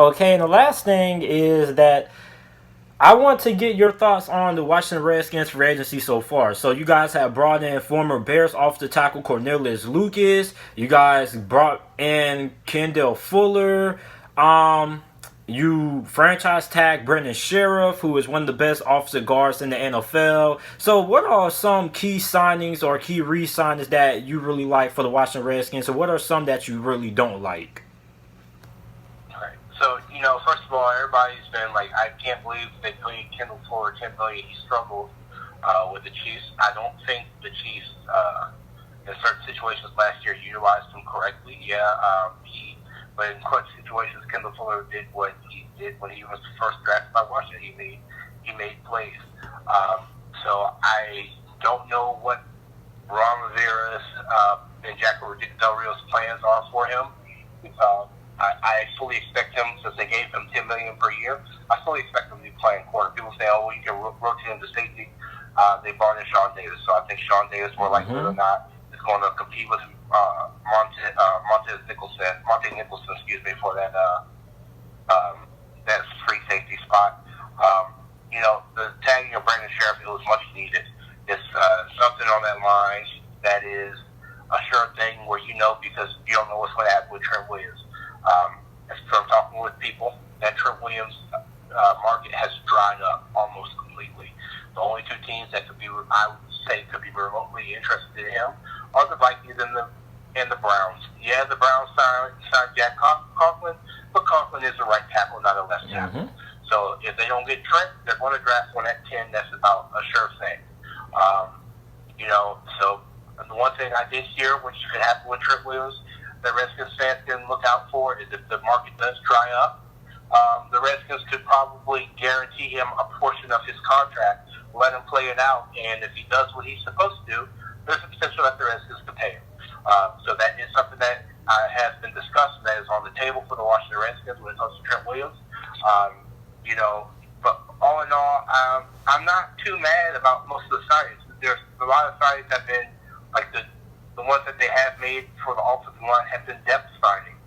Okay, and the last thing is that I want to get your thoughts on the Washington Redskins free agency so far. So you guys have brought in former Bears offensive tackle Cornelius Lucas. You guys brought in Kendall Fuller. Um, you franchise tag Brendan Sheriff, who is one of the best offensive guards in the NFL. So what are some key signings or key re-signings that you really like for the Washington Redskins? And what are some that you really don't like? Right. So, first of all, everybody's been like, I can't believe they paid Kendall Fuller $10 million. He struggled with the Chiefs. I don't think the Chiefs, in certain situations last year, utilized him correctly. Yeah, but in clutch situations, Kendall Fuller did what he did when he was first drafted by Washington. He made plays. So I don't know what Ron Rivera's and Jack Del Rio's plans are for him. I fully expect him, since they gave him $10 million per year, I fully expect him to be playing corner. People say, "Oh, well, you can rotate him to safety." They brought in Sean Davis, so I think Sean Davis, more likely than not, is going to compete with Monte Nicholson, for that free safety spot. The tagging of Brandon Sheriff, it was much needed. It's something on that line that is a sure thing where because you don't know what's going to happen with Trent Williams. From talking with people, that Trent Williams market has dried up almost completely. The only two teams that I would say, could be remotely interested in him are the Vikings and the Browns. Yeah, the Browns signed Jack Conklin, but Conklin is the right tackle, not a left tackle. So if they don't get Trent, they're going to draft one at 10. That's about a sure thing. So the one thing I did hear, which could happen with Trent Williams, that Redskins fans can look out for, is if the market does dry up, the Redskins could probably guarantee him a portion of his contract, let him play it out, and if he does what he's supposed to do, there's a potential that the Redskins could pay him. So that is something that has been discussed, and that is on the table for the Washington Redskins when it comes to Trent Williams. But all in all, I'm not too mad about most of the signings. There's a lot of signings that have been, like the ones that they have made for the offensive line have been depth signings.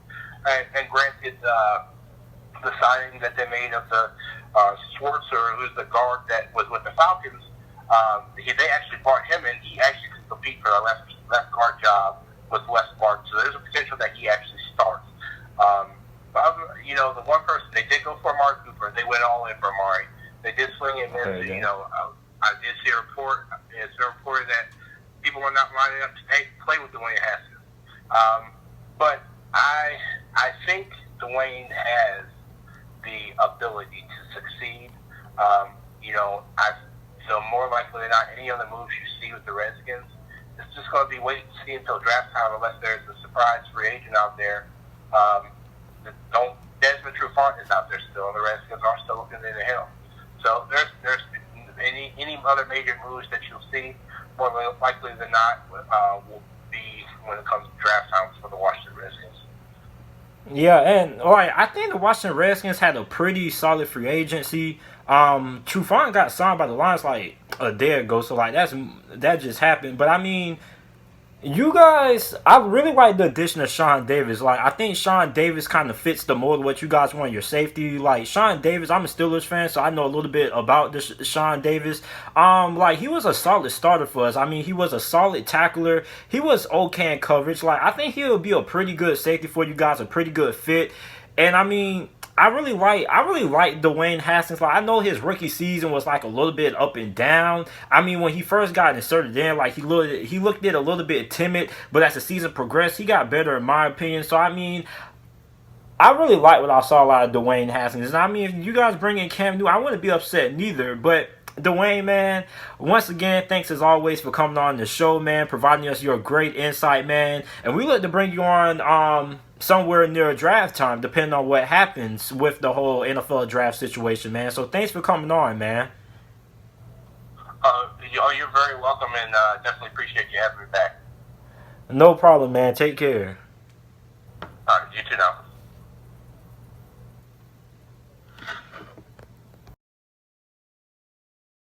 And granted, the signing that they made of the Schwartzer, who's the guard that was with the Falcons, they actually brought him in. He actually could compete for the left guard job with Wes Martin. So there's a potential that he actually starts. The one person, they did go for Amari Cooper. They went all in for Amari. They did swing and miss. Okay, I did see a report. It's reported that people are not lining up to play with Dwayne Haskins. But I think Dwayne has the ability to succeed. I feel more likely than not any other moves you see with the Redskins, it's just going to be wait and see until draft time, unless there's a surprise free agent out there. Desmond Trufant is out there still, and the Redskins are still looking into him. So there's any other major moves that you'll see, more likely than not, will be when it comes to draft time for the Washington Redskins. Yeah, and I think the Washington Redskins had a pretty solid free agency. Trufant got signed by the Lions like a day ago, so that just happened. But I mean, you guys, I really like the addition of Sean Davis. I think Sean Davis kind of fits the mold of what you guys want in your safety. Sean Davis, I'm a Steelers fan, so I know a little bit about this Sean Davis. He was a solid starter for us. I mean, he was a solid tackler. He was okay in coverage. I think he'll be a pretty good safety for you guys, a pretty good fit. And I mean, I really like Dwayne Haskins. I know his rookie season was a little bit up and down. I mean, when he first got inserted in, he looked a little bit timid, but as the season progressed, he got better in my opinion. So I mean, I really like what I saw out of Dwayne Haskins. And I mean, if you guys bring in Cam Newton, I wouldn't be upset neither. But Dwayne, man, once again, thanks as always for coming on the show, man, providing us your great insight, man. And we look to bring you on somewhere near draft time, depending on what happens with the whole NFL draft situation, man. So thanks for coming on, man. You're very welcome, and definitely appreciate you having me back. No problem, man. Take care. All right, you too now.